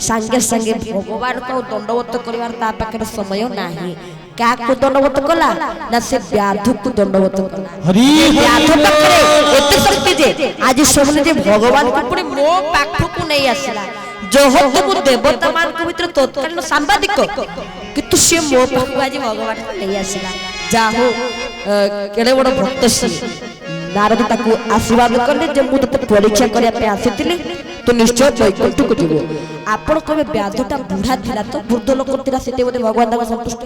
संगे संगे भगवान को दंडवत करिवार ता पाखे समय नाही क्या को दंडवत कला ना से व्याध को दंडवत कला हरि व्याध पाखे एते शक्ति जे आज सबने जे भगवान को पुणी मो पाखु को नहीं आसला जो हो को देवता मान को भीतर तत्कालीन सांबादिक किंतु से मो पाखु आज भगवान को नहीं आसला जा हो केड़े बड़ भक्त से नारद ताकू आशीर्वाद करले जे मु तते परीक्षा करिया पे आसीतिली तो निश्चय वैकुंठ को जीवो आपण कबे व्याधटा बुढ़ा थिला तो वृद्ध लोक तिरा सेते बोले भगवान ताका संतुष्ट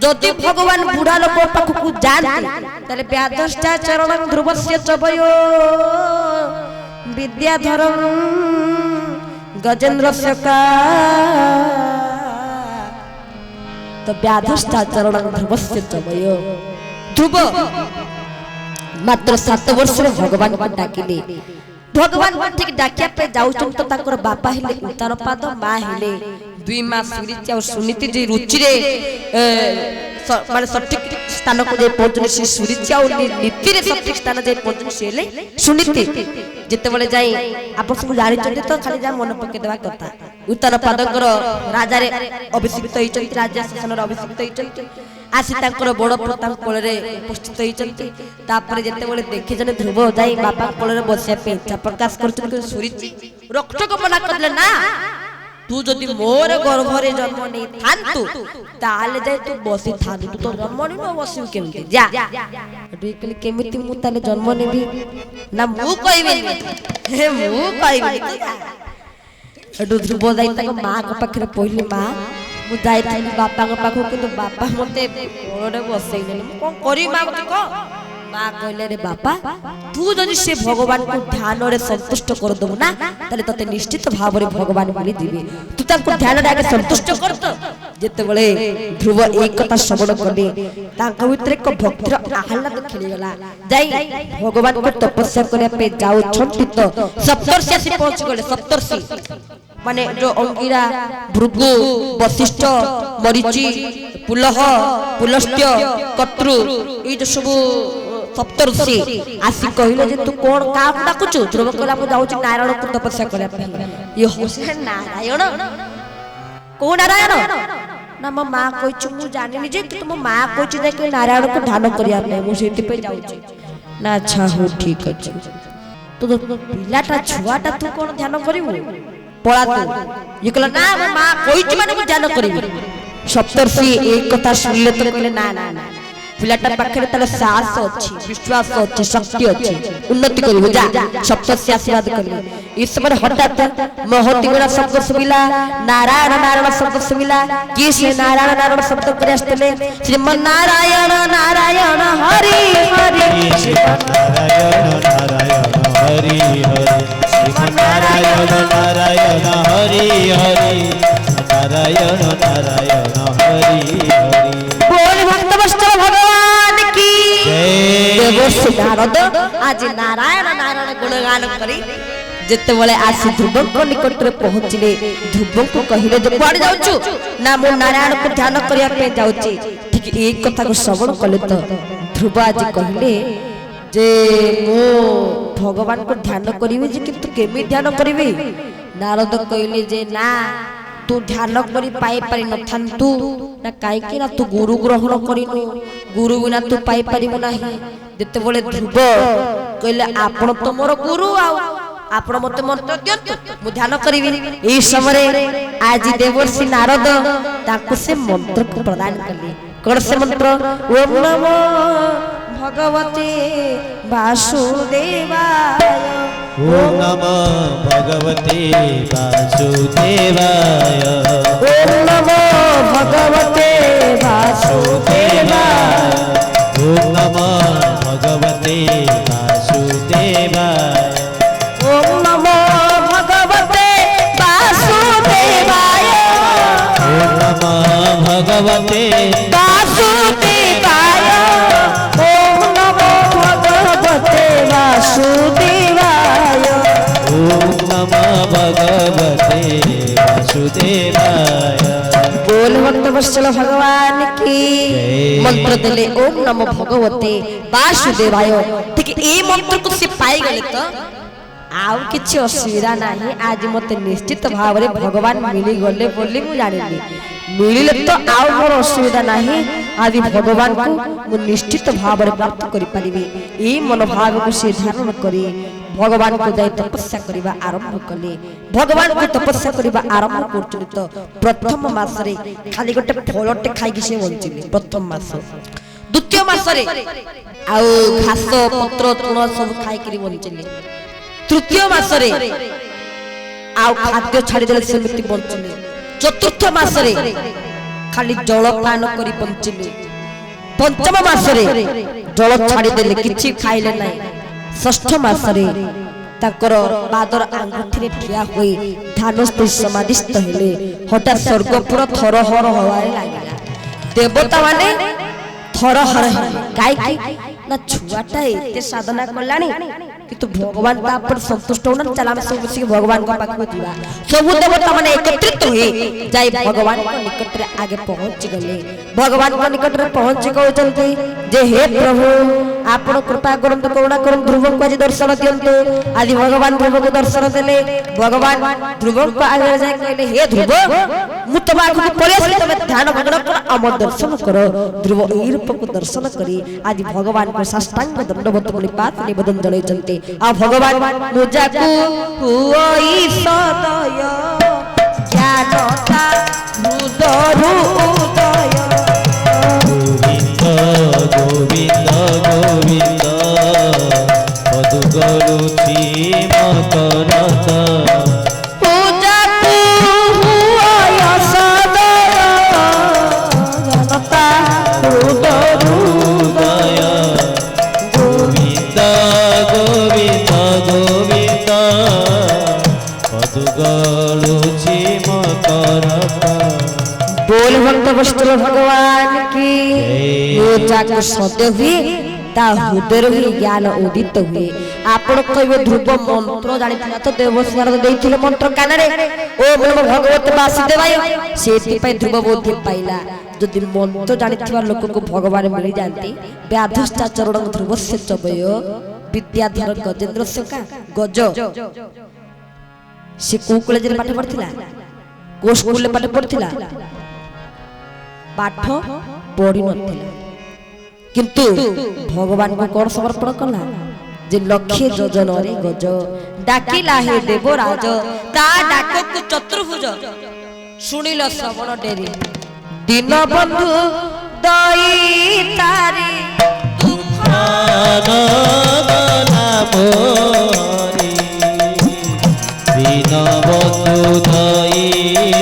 जदि भगवान बुढ़ा लोक पाखु को जानते तले व्याधष्टा चरणं ध्रुवस्य चबयो विद्याधरं गजेन्द्रस्य का तो व्याधष्टा चरणं ध्रुवस्य चबयो ध्रुव मात्र 7 वर्ष रे भगवान को डाकिले भगवान को ठीक डाकिया पे जाउछन तो ताकर बापा हेले उतार पाद मा हेले 2 मास सुनिति और सुनिति जे रुचि रे माने सठिक स्थान को जे पहुंचन से सुरिति और नीति रे सठिक स्थान जे पहुंचन से हेले सुनिति जते बेले जाई आप सब जानि चंदी तो खाली जा मन पके देबा कथा उतार पादकर राजा रे अभिषेक होइचंती राजा शासन रे अभिषेक होइचंती आसी तांकर बड़ प्रताप कोल रे उपस्थित होइचंती तापर जते बेले देखि जने ध्रुव जाई बापा कोल रे बसिया पे इच्छा प्रकाश करथि सुरिचि रक्षक मना करले ना तू जदि मोर गर्भ रे जन्म नै थांतु ताले जाय तू बसी थांतु तू तो जन्म नै न बसी केमति जा देखली केमिति मु ताले जन्म नेबी ना मु कहबे हे मु कहबे एडु ध्रुव जाई ताको मां को पाखरे पहिली मां मु जाई थाली बापा को पाखो किंतु बापा मते कोड़े बसै नै कोन करी मां मते को मां कहले रे बापा तू जदि से भगवान को ध्यान रे संतुष्ट कर दबु ना तले तते निश्चित भाव रे भगवान मिली दिबे तू ताको ध्यान रे आगे संतुष्ट कर त जेते बेले ध्रुव एक कथा श्रवण करले तांका भीतर एक भक्तिर आह्लाद खेली गला जाई भगवान को तपस्या करे पे जाऊ छंती तो सप्तर्षि आसी पहुंच गले सप्तर्षि माने जो अंगिरा भृगु वशिष्ठ मरीचि पुलह पुलस्त्य कत्रु ई जो सब सप्तर्षि आसी कहिलो जे तू कोन काम डाकुचु ध्रुव कहला मु जाउची नारायण को तपस्या करे ये होसे नारायण को नारायण ना मो मां कहिछु मु जानिनी जे कि तुम मां कहिछु जे कि नारायण को ध्यान करिया नै मु सेति पे जाउची ना अच्छा हो ठीक अछि तो पिलाटा छुआटा तू कोन ध्यान करिवु पळा तू ये कहला ना मो मां कहिछु माने मु ध्यान करिवि सप्तर्षि एक कथा सुनले तो कहले ना ना ना पिलाटा पाखरे तले साहस अछि विश्वास अछि शक्ति अछि उन्नति करिवो जा सप्तर्षि आशीर्वाद करिवो इस समय हठात महति गुणा शब्द सुबिला नारायण नारायण शब्द सुबिला कि से नारायण नारायण शब्द करे आस्तले श्रीमन नारायण नारायण हरि हरि श्रीमन नारायण नारायण हरि हरि श्रीमन नारायण नारायण हरि हरि नारायण नारायण हरि हरि बोल भक्त वत्सल भगवान की जय देवस्य नारद आज नारायण नारायण गुणगान करी जेते बेले आसी ध्रुव को निकट रे पहुंचले ध्रुव को कहिले जे पड़ जाउछु ना मो नारायण को ध्यान करिया पे जाउची ठीक एक कथा को श्रवण कले तो ध्रुव आज कहिले जे मो भगवान को ध्यान करिवे जे किंतु केमी ध्यान करिवे नारद कहिले जे ना तू ध्यान करी पाई पारि न थांतु ना काई कि ना तू गुरु ग्रहण करिनु गुरु बिना तू पाई पारिबु नाही जते बेले ध्रुव कहले आपण तो मोर गुरु आ आपण मते मंत्र दियंतु मु ध्यान करिवि एई समय आज देवर्षि नारद ताकु से मंत्र को प्रदान करले कोन से मंत्र ओम नमो भगवते वासुदेवाय ओम नमो भगवते वासुदेवाय ओम नमो भगवते वासुदेवाय ओम नमो भगवते वासुदेवाय ओम नमो भगवते वासुदेवाय ओम नमो भगवते वासुदेवाय ओम नमो भगवते वासुदेवाय ओम नमो भगवते वासुदेवाय बोल भक्त वत्सल भगवान की मंत्र देले ओम नमो भगवते वासुदेवाय ठीक ए मंत्र को से पाई गले तो आउ किछि असुविधा नाही आज मते निश्चित भाव रे भगवान मिली गले बोली मु जानिली मिलिले तो आउ मोर असुविधा नाही आज भगवान को मु निश्चित भाव रे प्राप्त करि परिबी ई मनोभाव को से धारण करी भगवान को जाय तपस्या करिबा आरंभ कले भगवान को तपस्या करिबा आरंभ करछुली तो प्रथम मास रे खाली गोटे फलटे खाइकी से बंचिली प्रथम मास द्वितीय मास रे आउ घास पत्र तृण सब खाइकी बंचिली तृतीय मास रे आउ खाद्य छाड़ी देले सेमिति बंचिली चतुर्थ मास रे खाली जल पान करी बंचिली पंचम मास रे जल छाड़ी देले किछि खाइले नै षष्ठ मास रे ताकर बादर आंगुठी रे ठिया होई ध्यानस्थ समाधिस्थ हेले हठात स्वर्ग पुरा थरहर होवारे लागिला देवता माने थरहर काई ना छुआटा एते साधना करलानी किंतु भगवान ता पर संतुष्ट होना चला हम सब मिसी भगवान को पाखु जीवा सब देवता माने एकत्रित होई जाई भगवान को निकट रे आगे पहुंच गले भगवान को निकट रे पहुंच कहउचंती जे हे प्रभु आपण कृपा करंतु करुणा करंतु ध्रुव को आज दर्शन दियंतु आज भगवान ध्रुव को दर्शन देले भगवान ध्रुव को आगे जाय कहले हे ध्रुव मु तबा को परिस तबे ध्यान भगवान को अमर दर्शन करो ध्रुव ई रूप को दर्शन करी आज भगवान को साष्टांग दंडवत मुनिपात निवेदन जणैचंती आ भगवान मुजाकु हुई सदय ज्ञानता हृदय गोविंद गोविंद मधु गरुची मकरत मुजाकु हुई सदय ज्ञानता हृदय गोविंद गोविंद गोविंद मधु गरुची मकरत बोल भक्त वस्त्र भगवान की जाको सत्य हुए ता हृदय हि ज्ञान उदित हुए आपण कहबे ध्रुव मंत्र जानि तो देवस्वर देइथिले मंत्र कानरे ओम नमो भगवते वासुदेवाय सेति पय ध्रुव बोधि पाइला जदि मंत्र जानि थिबा लोक को भगवान मिली जानती व्याधिष्ठा चरण ध्रुवस्य चबय विद्याधर गजेंद्र का गज से को कॉलेज रे पाठ पढ़थिला को स्कूल रे पाठ पढ़थिला पाठ पढ़ी नथिला किंतु भगवान को कोन समर्पण कला जे लक्ष्य योजन रे गज डाकिला हे देवराज ता डाक को चतुर्भुज सुनिल श्रवण डेरी दिन बंधु दई तारी दुखान मोरी दिन बंधु दई